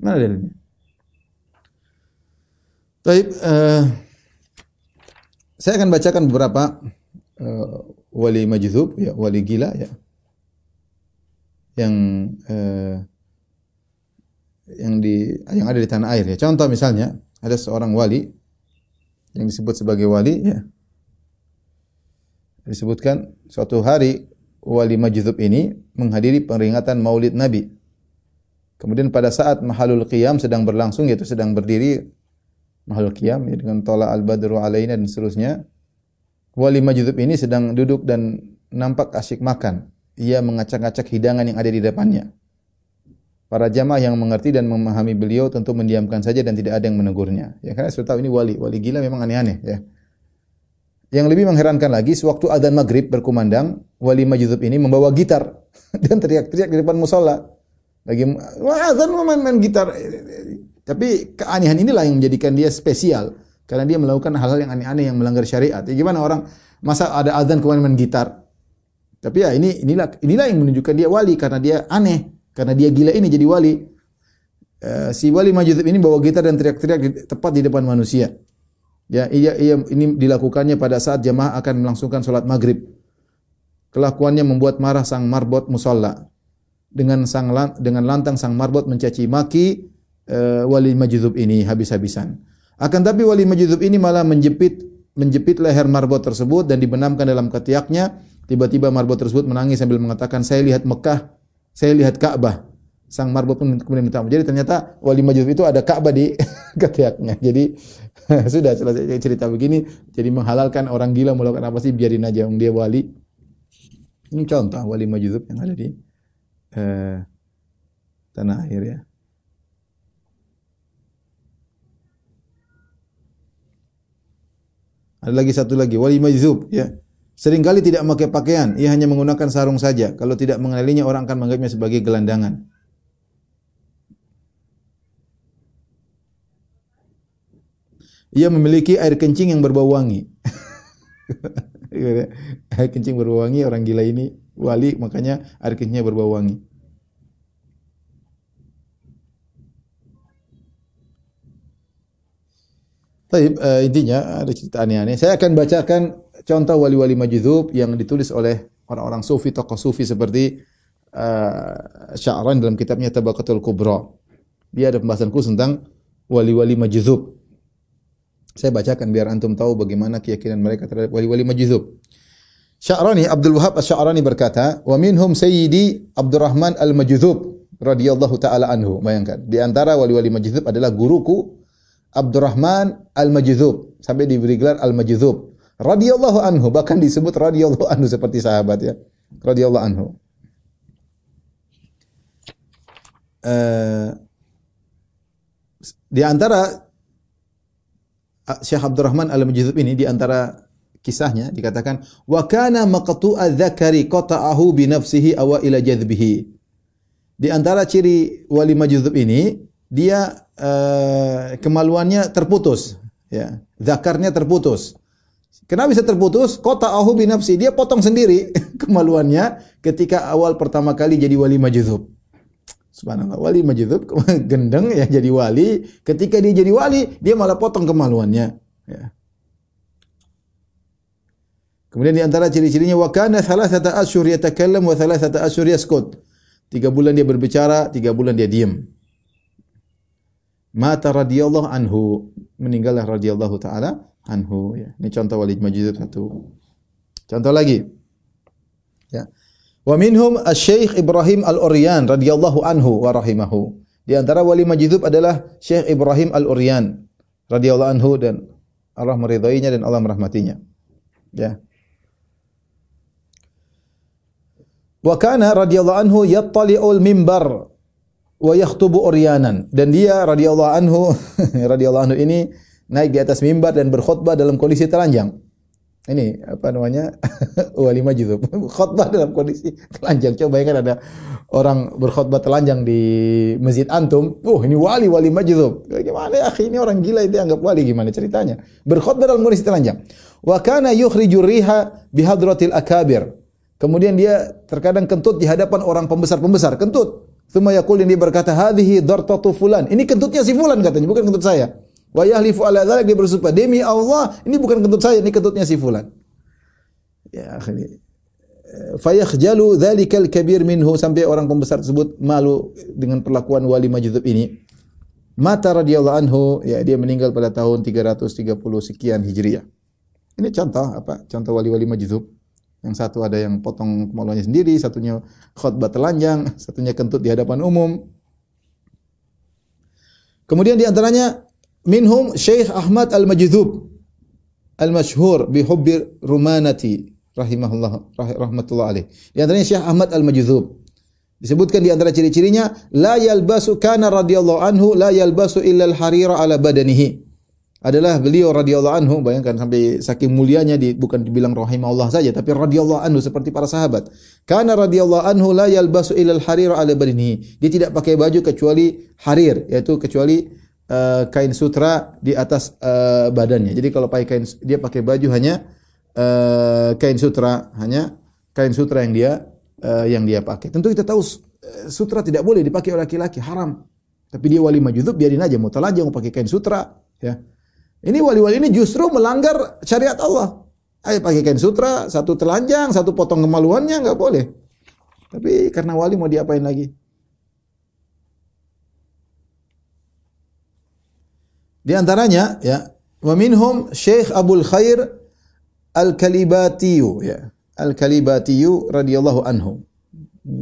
Mana dalilnya? Baik, saya akan bacakan beberapa wali majdzub, ya, wali gila ya. Yang ada di tanah air ya. Contoh misalnya, ada seorang wali yang disebut sebagai wali ya. Disebutkan suatu hari wali majdzub ini menghadiri peringatan Maulid Nabi. Kemudian pada saat mahalul qiyam sedang berlangsung, yaitu sedang berdiri mahalul qiyam ya, dengan tola al-badru alaina dan seterusnya. Wali majdzub ini sedang duduk dan nampak asyik makan. Ia mengacak-acak hidangan yang ada di depannya. Para jamaah yang mengerti dan memahami beliau tentu mendiamkan saja dan tidak ada yang menegurnya. Ya, karena sudah tahu ini wali gila memang aneh-aneh ya. Yang lebih mengherankan lagi, sewaktu adzan maghrib berkumandang, wali majdzub ini membawa gitar dan teriak-teriak di depan musola. Lagi adzan main gitar. Tapi keanehan inilah yang menjadikan dia spesial. Karena dia melakukan hal-hal yang aneh-aneh yang melanggar syariat. Ya, gimana orang masa ada adzan kemudian main gitar? Tapi ya inilah yang menunjukkan dia wali karena dia aneh, karena dia gila ini jadi wali. Si wali majdzub ini bawa gitar dan teriak-teriak tepat di depan manusia. Ya, ini dilakukannya pada saat jamaah akan melangsungkan salat maghrib. Kelakuannya membuat marah sang marbot musalla. Dengan lantang sang marbot mencaci maki wali majdzub ini habis-habisan. Akan tapi wali majdzub ini malah menjepit leher marbot tersebut dan dibenamkan dalam ketiaknya. Tiba-tiba marbot tersebut menangis sambil mengatakan, "Saya lihat Mekah, saya lihat Ka'bah." Sang marbot pun kemudian minta maaf. Jadi ternyata wali majdzub itu ada Ka'bah di ketiaknya. Jadi sudah selesai cerita begini. Jadi menghalalkan orang gila melakukan apa sih, biarin aja, dia wali. Ini contoh wali majdzub yang ada di tanah air ya. Ada lagi satu lagi wali majdzub ya. Seringkali tidak memakai pakaian, ia hanya menggunakan sarung saja. Kalau tidak mengenalinya orang akan menganggapnya sebagai gelandangan. Ia memiliki air kencing yang berbau wangi. Air kencing berbau wangi, orang gila ini wali, makanya air kencingnya berbau wangi. Baik, intinya ada cerita aneh-aneh. Saya akan bacakan contoh wali-wali majdzub yang ditulis oleh orang-orang sufi, tokoh sufi seperti Sya'rani dalam kitabnya Tabaqatul Kubra. Dia ada pembahasan khusus tentang wali-wali majdzub. Saya bacakan biar antum tahu bagaimana keyakinan mereka terhadap wali-wali majdzub. Sya'rani, Abdul Wahab Asy-Sya'rani berkata, "Wa minhum Sayyidi Abdurrahman Al-Majdzub radhiyallahu taala anhu." Bayangkan, di antara wali-wali majdzub adalah guruku Abdurrahman Al-Majdzub, sampai diberi gelar Al-Majdzub radhiyallahu anhu, bahkan disebut radhiyallahu anhu seperti sahabat ya, radhiyallahu anhu. Di antara Syekh Abdurrahman Al-Majdzub ini, di antara kisahnya dikatakan, wa kana maqtu'a dzakari qata'ahu bi nafsihi aw ila jadbihi. Di antara ciri wali majdzub ini, dia kemaluannya terputus ya, zakarnya terputus. Kenapa bisa terputus? Qata'ahu bi nafsi, dia potong sendiri kemaluannya ketika awal pertama kali jadi wali majdzub. Subhanallah, wali majdzub gendeng ya jadi wali, ketika dia jadi wali dia malah potong kemaluannya ya. Kemudian di antara ciri-cirinya, wa kana thalathata asyhur yatakallam wa thalathata asyhur yaskut. 3 bulan dia berbicara, 3 bulan dia diam. Mata radhiyallahu anhu, meninggallah radhiyallahu taala anhu ya. Ini contoh wali majzub satu. Contoh lagi. Ya. Wa minhum Asy-Syaikh Ibrahim Al-Uryan radhiyallahu anhu wa rahimahu. Di antara wali majzub adalah Syekh Ibrahim Al-Uryan radhiyallahu anhu dan Allah meridainya dan Allah merahmatinya. Ya. Wa kana radhiyallahu anhu yattali'ul mimbar wa yakhutubu uryanan, dan dia radhiyallahu anhu radhiyallahu anhu ini naik di atas mimbar dan berkhutbah dalam kondisi telanjang. Ini apa namanya? Wali majzub. Khutbah dalam kondisi telanjang. Coba bayangkan ada orang berkhutbah telanjang di masjid antum. Ini wali majzub. Gimana ya, akhi, ini orang gila itu anggap wali, gimana ceritanya? Berkhutbah dalam kondisi telanjang. Wa kana yukhrijur riha bihadratil akabir. Kemudian dia terkadang kentut di hadapan orang pembesar-pembesar, kentut. Tsumma yaqul, dia berkata, hadhihi dartatu fulan. Ini kentutnya si fulan katanya, bukan kentut saya. Wa yahlifu ala dzalik, dia bersumpah, demi Allah, ini bukan kentut saya, ini kentutnya si fulan. Ya, akhirnya fayakhjalu dzalikal kabir minhu, sampai orang pembesar tersebut malu dengan perlakuan wali majzub ini. Mata radhiyallahu anhu, ya, dia meninggal pada tahun 330 sekian Hijriah. Ini contoh apa? Contoh wali-wali majzub. Yang satu ada yang potong kemaluannya sendiri, satunya khutbah telanjang, satunya kentut di hadapan umum. Kemudian di antaranya minhum Syekh Ahmad Al-Majzub al-masyhur bi hubbi rumanati rahmatullah alaih. Di antaranya Syekh Ahmad Al-Majzub. Disebutkan di antara ciri-cirinya, la yalbasu, kana radhiyallahu anhu la yalbasu illa al-harira ala badanihi. Adalah beliau radhiyallahu anhu, bayangkan sampai saking mulianya, bukan dibilang rahimahullah saja, tapi radhiyallahu anhu seperti para sahabat. Kana radhiyallahu anhu la yalbasu illa al-harira ala badanihi. Dia tidak pakai baju kecuali harir, yaitu kecuali kain sutra di atas badannya. Jadi kalau pakai kain, dia pakai baju hanya kain sutra, hanya kain sutra yang dia pakai. Tentu kita tahu sutra tidak boleh dipakai oleh laki-laki, haram. Tapi dia wali majzub, biarin aja, mau telanjang, mau pakai kain sutra, ya. Ini wali-wali ini justru melanggar syariat Allah. Ayo pakai kain sutra, satu telanjang, satu potong kemaluannya, enggak boleh. Tapi karena wali mau diapain lagi? Di antaranya, ya, wa minhum Syekh Abul Khair Al-Kalibatiyu, ya. Al-Kalibatiyu radhiyallahu anhu.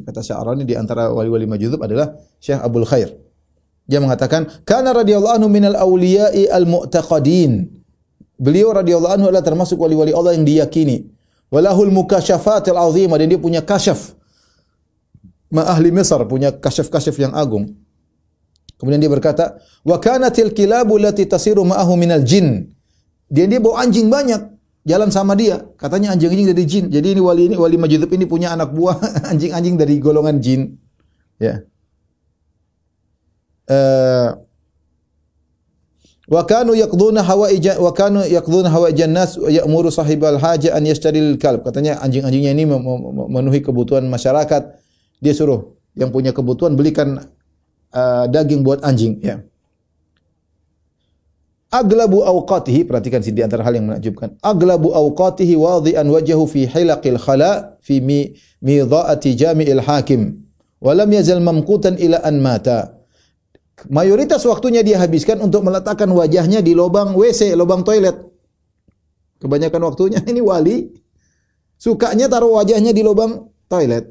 Kata Sya'rani, di antara wali-wali majzub adalah Syekh Abul Khair. Dia mengatakan, kana radhiyallahu anhu minal awliya'i al-mu'taqadin. Beliau radhiyallahu anhu adalah termasuk wali-wali Allah yang diyakini. Walahul mukasyafatil azimah, dan dia punya kasyaf. Ma ahli Misr punya kasyaf-kasyaf yang agung. Kemudian dia berkata, wa kanatil kilabu lati tasiru ma'ahu minal jin. Dia bawa anjing banyak jalan sama dia. Katanya anjing-anjing dari jin. Jadi ini wali majzub ini punya anak buah anjing-anjing dari golongan jin. Ya. Wa kanu yaqduna hawaijan nas ya'muru sahibal haja an yashtaril kalb. Katanya anjing-anjingnya ini memenuhi kebutuhan masyarakat. Dia suruh yang punya kebutuhan belikan daging buat anjing, ya. Aglabu awqatihi, perhatikan di antara hal yang menakjubkan. Aglabu awqatihi wadhi'an wajhahu fi hilaqil khala fi midha'ati jami'il hakim wa lam yazal mamqutan ila an mata. Mayoritas waktunya dia habiskan untuk meletakkan wajahnya di lubang WC, lubang toilet. Kebanyakan waktunya ini wali sukanya taruh wajahnya di lubang toilet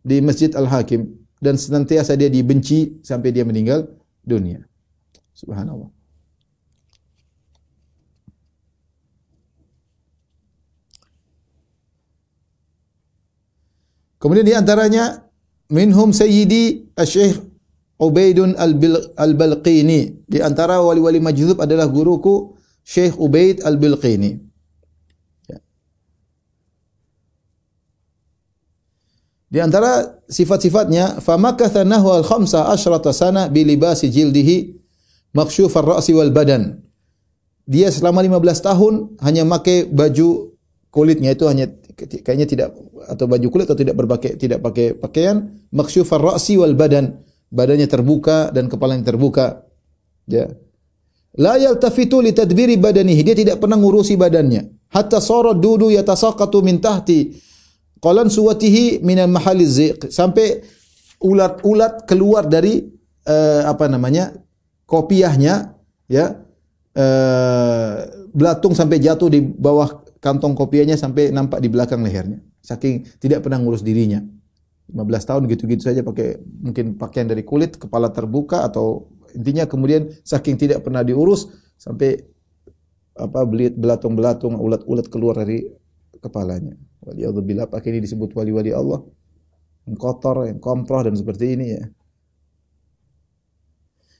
di Masjid Al-Hakim, dan senantiasa dia dibenci sampai dia meninggal dunia. Subhanallah. Kemudian di antaranya minhum Sayyidi Asy-Syaikh Ubaidun Al-Balqini. Di antara wali-wali majzub adalah guruku Syekh Ubaid Al-Balqini. Ya. Di antara sifat-sifatnya, famakatha nahwa al-khamsa asyrata sana bi libasi jildihi maksyufar ra'si wal badan. Dia selama 15 tahun hanya pakai baju kulitnya, itu hanya kayaknya tidak, atau baju kulit, atau tidak pakai pakaian, maksyufar ra'si wal badan. Badannya terbuka dan kepalanya terbuka. Ya. La yaltafitu li tadbiri badanihi, dia tidak pernah ngurusi badannya. Hatta sara dudu yatasaqatu min tahti qalan suwatihi min al-mahalliz ziq, sampai ulat-ulat keluar dari kopiahnya, ya, belatung sampai jatuh di bawah kantong kopiahnya sampai nampak di belakang lehernya. Saking tidak pernah ngurus dirinya. 15 tahun gitu-gitu saja pakai mungkin pakaian dari kulit, kepala terbuka atau intinya kemudian saking tidak pernah diurus sampai belatung-belatung, ulat-ulat keluar dari kepalanya. Waliyadzubillah, pakai ini disebut wali-wali Allah. Yang kotor, yang komproh dan seperti ini ya.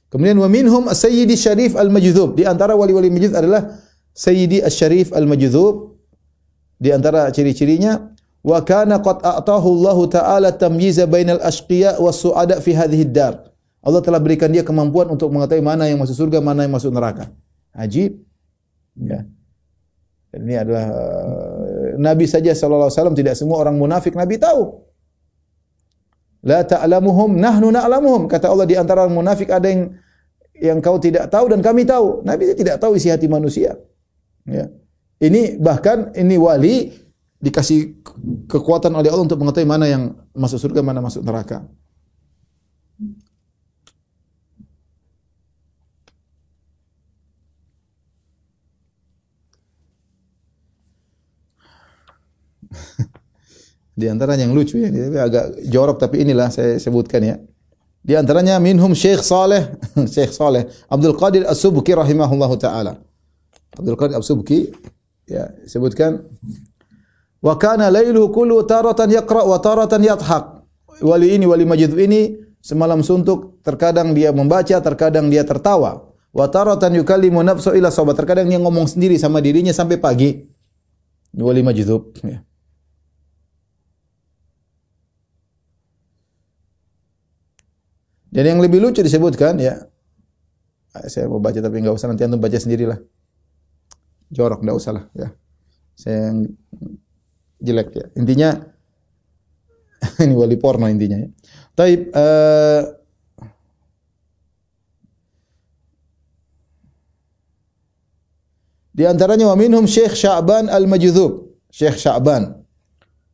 Kemudian wa minhum as-sayyidi syarif al-majdzub. Di antara wali-wali majdzub adalah sayyidi asy-syarif al-majdzub. Di antara ciri-cirinya wa kana qad a'tahu Allah taala tamyiza bainal ashqiya was su'ada fi hadhihi ad-dar. Allah telah berikan dia kemampuan untuk mengetahui mana yang masuk surga, mana yang masuk neraka. Ajib. Ya. Dan ini adalah Nabi saja sallallahu alaihi wasallam, tidak semua orang munafik Nabi tahu. La ta'lamuhum nahnu na'lamuhum. Kata Allah, di antara orang munafik ada yang kau tidak tahu dan kami tahu. Nabi tidak tahu isi hati manusia. Ya. Ini bahkan ini wali dikasih kekuatan oleh Allah untuk mengetahui mana yang masuk surga, mana masuk neraka. Di antaranya yang lucu ya, agak jorok tapi inilah saya sebutkan ya. Di antaranya minhum Syekh Saleh, Syekh Saleh Abdul Qadir As-Subki rahimahullahu taala. Abdul Qadir As-Subki ya sebutkan wa kana lailuhu kullu taratan yaqra wa taratan yadhhak. Wali ini, wali majdzub ini semalam suntuk, terkadang dia membaca, terkadang dia tertawa. Wa taratan yukallimu nafsu ila sabat, terkadang dia ngomong sendiri sama dirinya sampai pagi. Wali majdzub ya. Dan yang lebih lucu disebutkan ya, saya mau baca tapi enggak usah, nanti antum baca sendirilah. Jorok, enggak usah lah ya. Saya yang jelek ya. Intinya ini wali porno intinya ya. Taib di antaranya wa minhum Syekh Sya'ban Al-Majdzub. Syekh Sya'ban.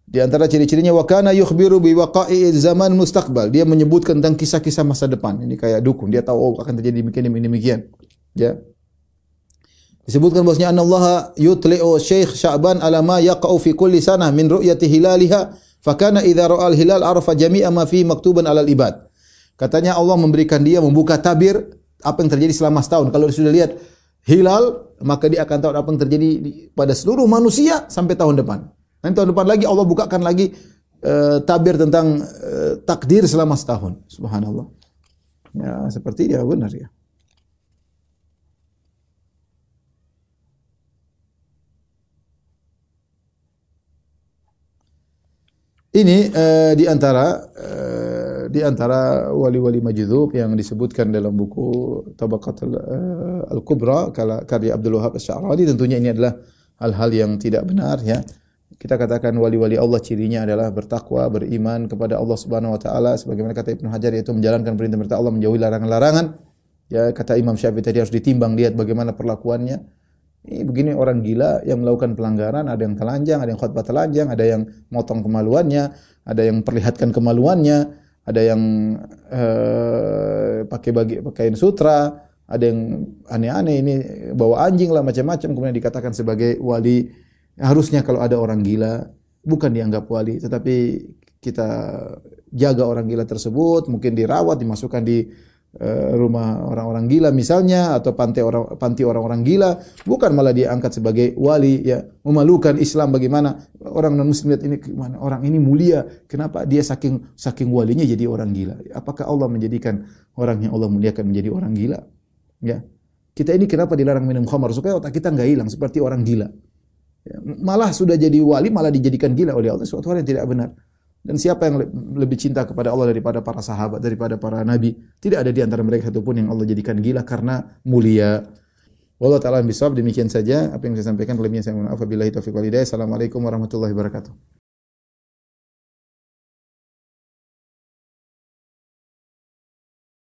Di antara ciri-cirinya wa kana yukhbiru bi waqa'i zaman mustaqbal. Dia menyebutkan tentang kisah-kisah masa depan. Ini kayak dukun. Dia tahu akan terjadi demikian. Ya. Disebutkan bahwasanya anallaha yutli'u Syekh Sya'ban ala ma yaqa'u fi kulli sanah min ru'yati hilaliha fa kana idza ra'al hilal arafa jami'a ma fi maktuban 'alal ibad. Katanya Allah memberikan dia membuka tabir apa yang terjadi selama setahun. Kalau dia sudah lihat hilal, maka dia akan tahu apa yang terjadi pada seluruh manusia sampai tahun depan. Nanti tahun depan lagi Allah bukakan lagi tabir tentang takdir selama setahun. Subhanallah. Ya, seperti dia benar ya. Ini di antara wali-wali majdzub yang disebutkan dalam buku Tabaqat Al-Kubra karya Abdul Wahab Asy-Sya'rani. Tentunya ini adalah hal-hal yang tidak benar ya. Kita katakan wali-wali Allah cirinya adalah bertakwa, beriman kepada Allah Subhanahu wa taala, sebagaimana kata Ibnu Hajar, yaitu menjalankan perintah Allah, menjauhi larangan-larangan. Ya, kata Imam Syafi'i tadi harus ditimbang, lihat bagaimana perlakuannya. Ini begini orang gila yang melakukan pelanggaran, ada yang telanjang, ada yang khutbah telanjang, ada yang motong kemaluannya, ada yang perlihatkan kemaluannya, ada yang pakai pakaian sutra, ada yang aneh-aneh, ini bawa anjing lah, macam-macam, kemudian dikatakan sebagai wali. Harusnya kalau ada orang gila bukan dianggap wali, tetapi kita jaga orang gila tersebut, mungkin dirawat, dimasukkan di rumah orang-orang gila misalnya, atau panti orang-orang gila, bukan malah diangkat sebagai wali ya. Memalukan Islam, bagaimana orang non muslim lihat ini, gimana orang ini mulia, kenapa dia saking walinya jadi orang gila? Apakah Allah menjadikan orang yang Allah muliakan menjadi orang gila? Ya. Kita ini kenapa dilarang minum khamar? Supaya otak kita enggak hilang seperti orang gila. Ya, malah sudah jadi wali, malah dijadikan gila oleh Allah, suatu hal yang tidak benar. Dan siapa yang lebih cinta kepada Allah daripada para sahabat, daripada para nabi? Tidak ada di antara mereka satupun yang Allah jadikan gila karena mulia. Wallahu ta'ala bishawab. Demikian saja apa yang saya sampaikan. Lebihnya saya mohon maaf. Wabillahi taufiq wal hidayah. Assalamualaikum warahmatullahi wabarakatuh.